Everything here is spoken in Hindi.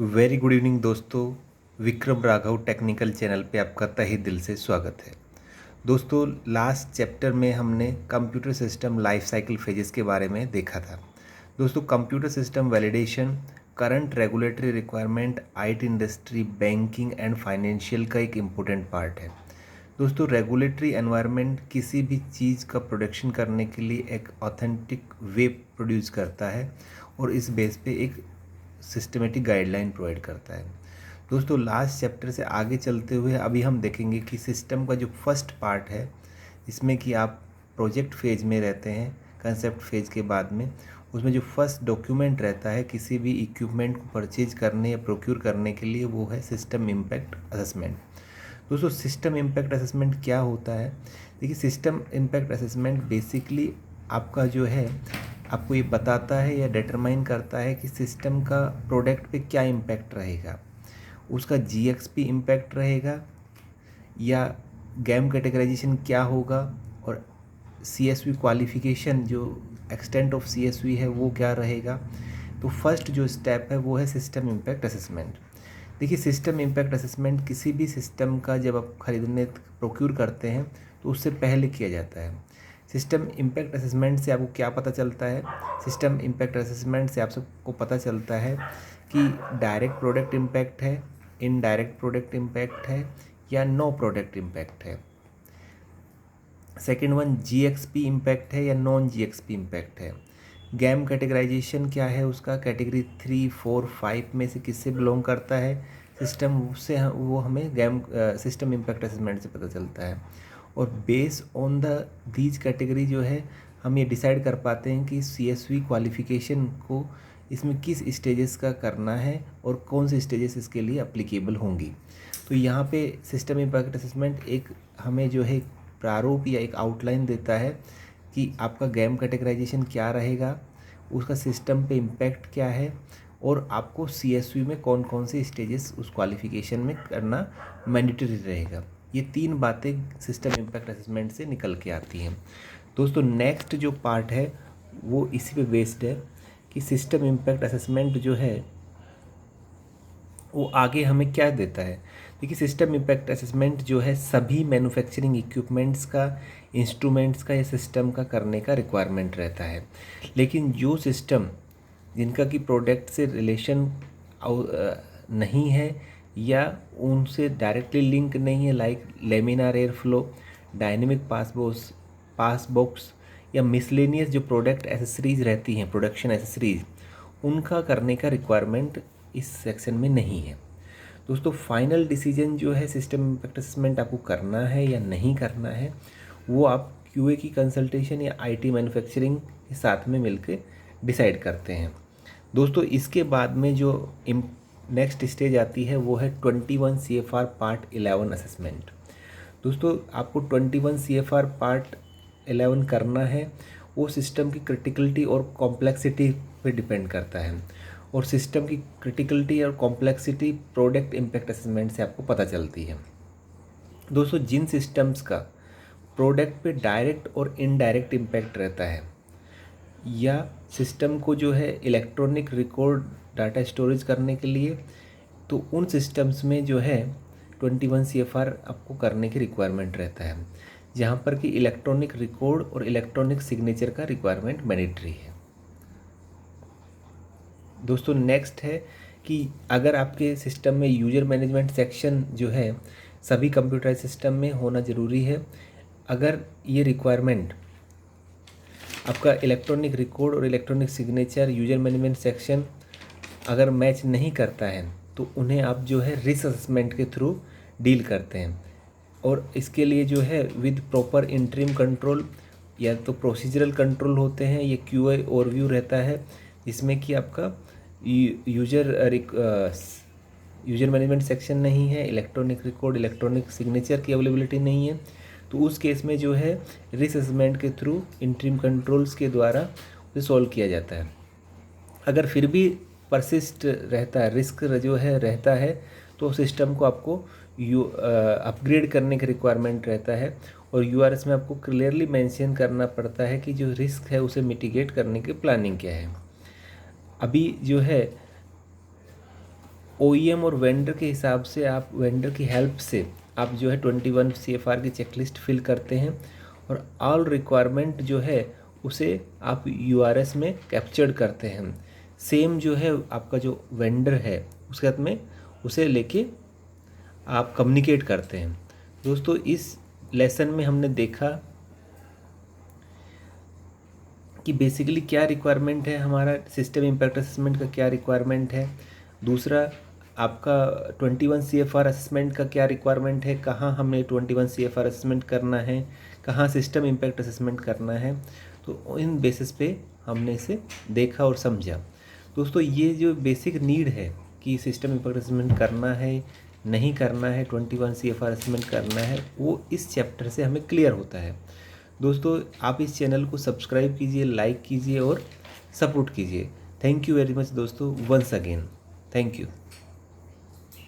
वेरी गुड इवनिंग दोस्तों। विक्रम राघव टेक्निकल चैनल पे आपका तहे दिल से स्वागत है। दोस्तों, लास्ट चैप्टर में हमने computer system life cycle phases के बारे में देखा था। दोस्तों, computer system validation current regulatory requirement, IT industry, banking and financial का एक इम्पोर्टेंट पार्ट है। दोस्तों, रेगुलेटरी एनवायरनमेंट किसी भी चीज़ का प्रोडक्शन करने के लिए एक ऑथेंटिक वे प्रोड्यूस करता है और इस बेस पे एक सिस्टमेटिक गाइडलाइन प्रोवाइड करता है। दोस्तों, लास्ट चैप्टर से आगे चलते हुए अभी हम देखेंगे कि सिस्टम का जो फर्स्ट पार्ट है, इसमें कि आप प्रोजेक्ट फेज में रहते हैं, कंसेप्ट फेज के बाद में उसमें जो फर्स्ट डॉक्यूमेंट रहता है किसी भी इक्विपमेंट को परचेज करने या प्रोक्यूर करने के लिए, वो है सिस्टम इम्पैक्ट असेसमेंट। दोस्तों, सिस्टम इम्पैक्ट असेसमेंट क्या होता है? देखिए, सिस्टम इम्पैक्ट असेसमेंट बेसिकली आपका जो है आपको ये बताता है या डिटरमाइन करता है कि सिस्टम का प्रोडक्ट पे क्या इम्पैक्ट रहेगा। उसका जीएक्सपी इम्पैक्ट रहेगा या गैम कैटेगराइजेशन क्या होगा, और सीएसवी क्वालिफिकेशन जो एक्सटेंट ऑफ सीएसवी है वो क्या रहेगा। तो फर्स्ट जो स्टेप है वो है सिस्टम इम्पैक्ट असेसमेंट। देखिए, सिस्टम इम्पैक्ट असेसमेंट किसी भी सिस्टम का जब आप खरीदने प्रोक्यूर करते हैं तो उससे पहले किया जाता है। सिस्टम इम्पैक्ट असेसमेंट से आपको क्या पता चलता है? सिस्टम इम्पैक्ट असेसमेंट से आप सबको पता चलता है कि डायरेक्ट प्रोडक्ट इम्पैक्ट है, इनडायरेक्ट प्रोडक्ट इम्पैक्ट है या नो प्रोडक्ट इम्पैक्ट है। सेकेंड वन, जीएक्सपी इम्पैक्ट है या नॉन जीएक्सपी इम्पैक्ट है। गैम कैटेगराइजेशन क्या है उसका, कैटेगरी 3, 4, 5 में से किससे बिलोंग करता है सिस्टम, उससे वो हमें गैम सिस्टम इम्पैक्ट असेसमेंट से पता चलता है। और base on the these category जो है हम ये डिसाइड कर पाते हैं कि सीएसवी क्वालिफिकेशन को इसमें किस स्टेजेस का करना है और कौन से स्टेजेस इसके लिए अप्लीकेबल होंगी। तो यहाँ पे सिस्टम इम्पैक्ट असेसमेंट एक हमें जो है प्रारूप या एक आउटलाइन देता है कि आपका गैम कैटेगराइजेशन क्या रहेगा, उसका सिस्टम पे इम्पैक्ट क्या है, और आपको सीएसवी में कौन कौन से स्टेजेस उस क्वालिफिकेशन में करना मैंडेटरी रहेगा। ये तीन बातें सिस्टम इम्पैक्ट असेसमेंट से निकल के आती हैं। दोस्तों, नेक्स्ट जो पार्ट है वो इसी पे बेस्ड है कि सिस्टम इम्पैक्ट असेसमेंट जो है वो आगे हमें क्या देता है। देखिए, सिस्टम इम्पैक्ट असेसमेंट जो है सभी मैन्युफैक्चरिंग इक्विपमेंट्स का, इंस्ट्रूमेंट्स का या सिस्टम का करने का रिक्वायरमेंट रहता है। लेकिन जो सिस्टम जिनका कि प्रोडक्ट से रिलेशन नहीं है या उनसे डायरेक्टली लिंक नहीं है, like laminar air flow, dynamic pass box या मिसलेनियस जो प्रोडक्ट एसेसरीज रहती हैं, प्रोडक्शन एसेसरीज, उनका करने का रिक्वायरमेंट इस सेक्शन में नहीं है। दोस्तों, फाइनल डिसीजन जो है सिस्टम इम्पैक्ट असेसमेंट आपको करना है या नहीं करना है, वो आप क्यूए की कंसल्टेशन या आईटी मैन्युफैक्चरिंग के साथ में मिलकर डिसाइड करते हैं। दोस्तों, इसके बाद में जो नेक्स्ट स्टेज आती है वो है 21 CFR पार्ट 11 असेसमेंट। दोस्तों, आपको 21 CFR पार्ट 11 करना है, वो सिस्टम की क्रिटिकलिटी और कॉम्प्लेक्सिटी पे डिपेंड करता है, और सिस्टम की क्रिटिकलिटी और कॉम्प्लेक्सिटी प्रोडक्ट इम्पैक्ट असेसमेंट से आपको पता चलती है। दोस्तों, जिन सिस्टम्स का प्रोडक्ट पे डायरेक्ट और इनडायरेक्ट इम्पैक्ट रहता है, या सिस्टम को जो है इलेक्ट्रॉनिक रिकॉर्ड डाटा स्टोरेज करने के लिए, तो उन सिस्टम्स में जो है 21 CFR आपको करने की रिक्वायरमेंट रहता है, जहाँ पर कि इलेक्ट्रॉनिक रिकॉर्ड और इलेक्ट्रॉनिक सिग्नेचर का रिक्वायरमेंट मैंडेटरी है। दोस्तों, नेक्स्ट है कि अगर आपके सिस्टम में यूजर मैनेजमेंट सेक्शन जो है सभी कंप्यूटर सिस्टम में होना ज़रूरी है। अगर ये रिक्वायरमेंट आपका इलेक्ट्रॉनिक रिकॉर्ड और electronic signature user management section अगर मैच नहीं करता है, तो उन्हें आप जो है रिस्क असेसमेंट के थ्रू डील करते हैं, और इसके लिए जो है विद प्रॉपर इंटरिम कंट्रोल या तो प्रोसीजरल कंट्रोल होते हैं, ये क्यूए ओवरव्यू रहता है, जिसमें कि आपका यूजर मैनेजमेंट सेक्शन नहीं है, इलेक्ट्रॉनिक रिकॉर्ड, इलेक्ट्रॉनिक सिग्नेचर की अवेलेबिलिटी नहीं है, तो उस केस में जो है रिस्क असेसमेंट के थ्रू इंटरिम कंट्रोल्स के द्वारा उसे सॉल्व किया जाता है। अगर फिर भी परसिस्ट रहता है, रिस्क जो है रहता है, तो सिस्टम को आपको अपग्रेड करने का रिक्वायरमेंट रहता है, और यूआरएस में आपको क्लियरली मेंशन करना पड़ता है कि जो रिस्क है उसे मिटिगेट करने की प्लानिंग क्या है। अभी जो है OEM और वेंडर के हिसाब से आप वेंडर की हेल्प से आप जो है 21 CFR की चेकलिस्ट फिल करते हैं और ऑल रिक्वायरमेंट जो है उसे आप URS में कैप्चर्ड करते हैं। सेम जो है आपका जो वेंडर है उसके साथ में उसे लेके आप कम्युनिकेट करते हैं। दोस्तों इस लेसन में हमने देखा कि बेसिकली क्या रिक्वायरमेंट है, हमारा सिस्टम इम्पैक्ट असेसमेंट का क्या रिक्वायरमेंट है। दूसरा आपका 21 CFR असेसमेंट का क्या रिक्वायरमेंट है, कहाँ हमें 21 CFR असेसमेंट करना है, कहाँ सिस्टम इम्पैक्ट असेसमेंट करना है। तो इन बेसिस पे हमने इसे देखा और समझा। दोस्तों ये जो बेसिक नीड है कि सिस्टम इम्पैक्ट असेसमेंट करना है नहीं करना है, 21 CFR असेसमेंट करना है, वो इस चैप्टर से हमें क्लियर होता है। दोस्तों आप इस चैनल को सब्सक्राइब कीजिए, लाइक कीजिए और सपोर्ट कीजिए। थैंक यू वेरी मच दोस्तों, वंस अगेन थैंक यू।